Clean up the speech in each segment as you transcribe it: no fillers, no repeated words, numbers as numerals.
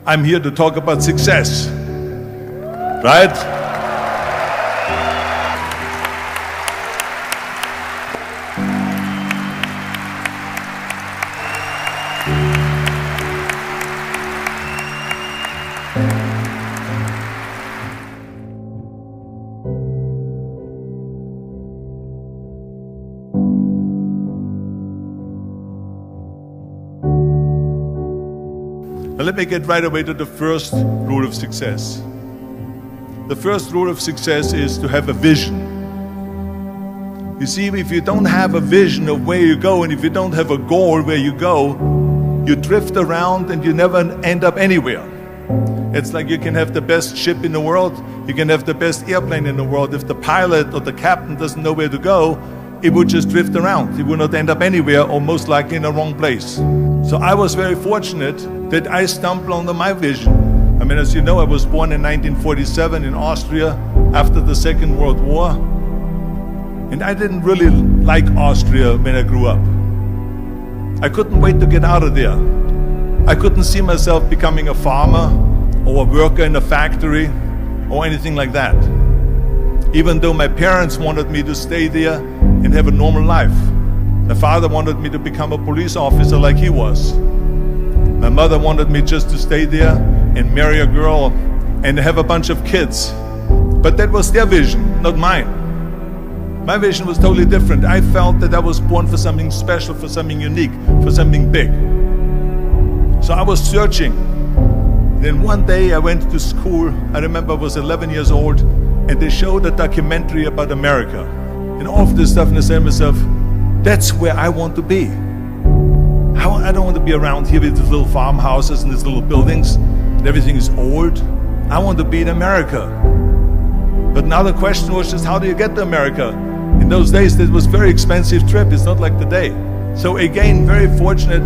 I'm here to talk about success, right? Now let me get right away to the first rule of success. The first rule of success is to have a vision. You see, if you don't have a vision of where you go, and if you don't have a goal where you go, you drift around and you never end up anywhere. It's like you can have the best ship in the world, you can have the best airplane in the world. If the pilot or the captain doesn't know where to go, it would just drift around. It would not end up anywhere, or most likely in the wrong place. So I was very fortunate that I stumbled onto my vision. I mean, as you know, I was born in 1947 in Austria after the Second World War. And I didn't really like Austria when I grew up. I couldn't wait to get out of there. I couldn't see myself becoming a farmer or a worker in a factory or anything like that. Even though my parents wanted me to stay there and have a normal life. My father wanted me to become a police officer like he was. My mother wanted me just to stay there and marry a girl and have a bunch of kids. But that was their vision, not mine. My vision was totally different. I felt that I was born for something special, for something unique, for something big. So I was searching. Then one day I went to school. I remember I was 11 years old, and they showed a documentary about America. And all of this stuff, and I said to myself, that's where I want to be. I don't want to be around here with these little farmhouses and these little buildings, and everything is old. I want to be in America. But now the question was just, how do you get to America? In those days, it was a very expensive trip. It's not like today. So again, I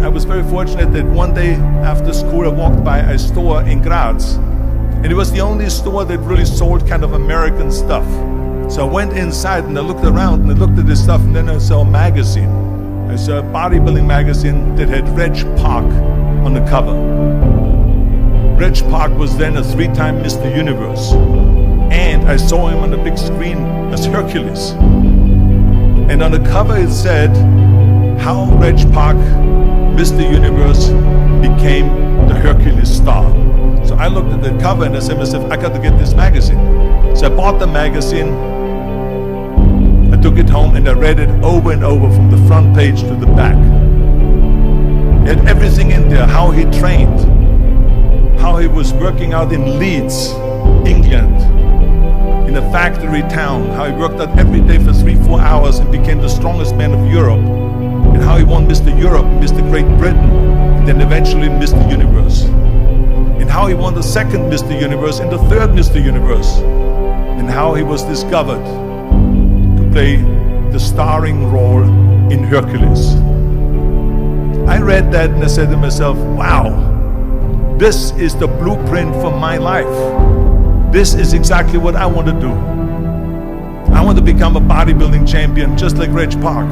was very fortunate that one day after school, I walked by a store in Graz. And it was the only store that really sold kind of American stuff. So I went inside and I looked around and I looked at this stuff, and then I saw a magazine. I saw a bodybuilding magazine that had Reg Park on the cover. Reg Park was then a 3-time Mr. Universe. And I saw him on the big screen as Hercules. And on the cover it said, how Reg Park, Mr. Universe, became the Hercules star. So I looked at the cover and I said to myself, I got to get this magazine. So I bought the magazine, I took it home and I read it over and over from the front page to the back. It had everything in there, how he trained, how he was working out in Leeds, England, in a factory town, how he worked out every day for 3-4 hours and became the strongest man of Europe, and how he won Mr. Europe, Mr. Great Britain, and then eventually Mr. Universe. And how he won the second Mr. Universe and the third Mr. Universe, and how he was discovered to play the starring role in Hercules. I read that and I said to myself, wow, this is the blueprint for my life. This is exactly what I want to do. I want to become a bodybuilding champion just like Reg Park.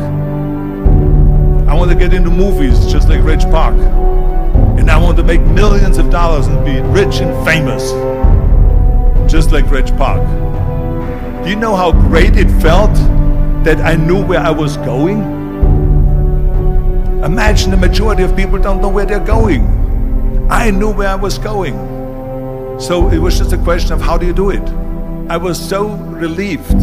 I want to get into movies just like Reg Park. And I want to make millions of dollars and be rich and famous just like Reg Park. Do you know how great it felt that I knew where I was going? Imagine the majority of people don't know where they're going. I knew where I was going. So it was just a question of how do you do it? I was so relieved.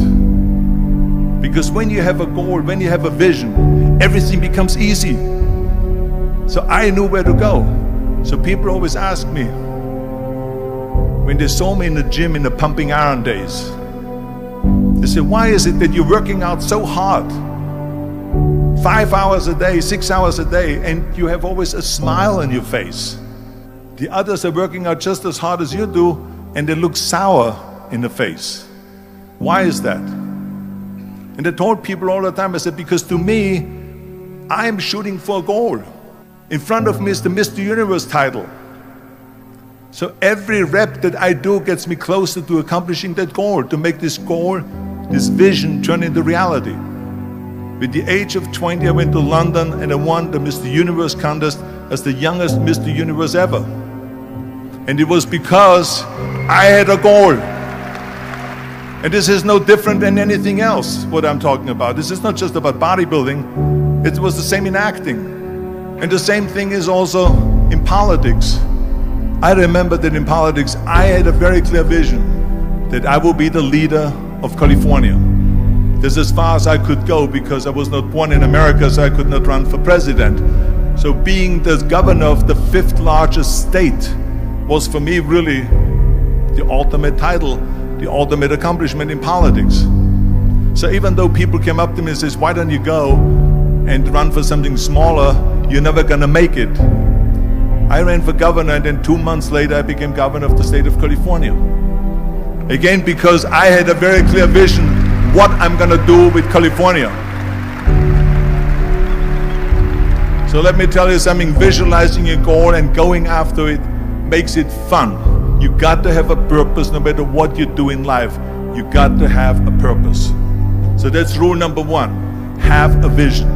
Because when you have a goal, when you have a vision, everything becomes easy. So I knew where to go. So people always ask me, when they saw me in the gym in the pumping iron days, they said, why is it that you're working out so hard? 5 hours a day, 6 hours a day, and you have always a smile on your face. The others are working out just as hard as you do, and they look sour in the face. Why is that? And I told people all the time, I said, because to me, I'm shooting for a goal. In front of me is the Mr. Universe title. So every rep that I do gets me closer to accomplishing that goal, to make this goal, this vision turn into reality. With the age of 20, I went to London and I won the Mr. Universe contest as the youngest Mr. Universe ever. And it was because I had a goal. And this is no different than anything else, what I'm talking about. This is not just about bodybuilding. It was the same in acting. And the same thing is also in politics. I remember that in politics, I had a very clear vision that I will be the leader of California. This is as far as I could go because I was not born in America, so I could not run for president. So being the governor of the 5th largest state was for me really the ultimate title, the ultimate accomplishment in politics. So even though people came up to me and says, why don't you go and run for something smaller, you're never gonna make it. I ran for governor, and then 2 months later I became governor of the state of California. Again, because I had a very clear vision what I'm gonna do with California. So let me tell you something, visualizing your goal and going after it makes it fun. You got to have a purpose no matter what you do in life. You got to have a purpose. So that's rule number 1, have a vision.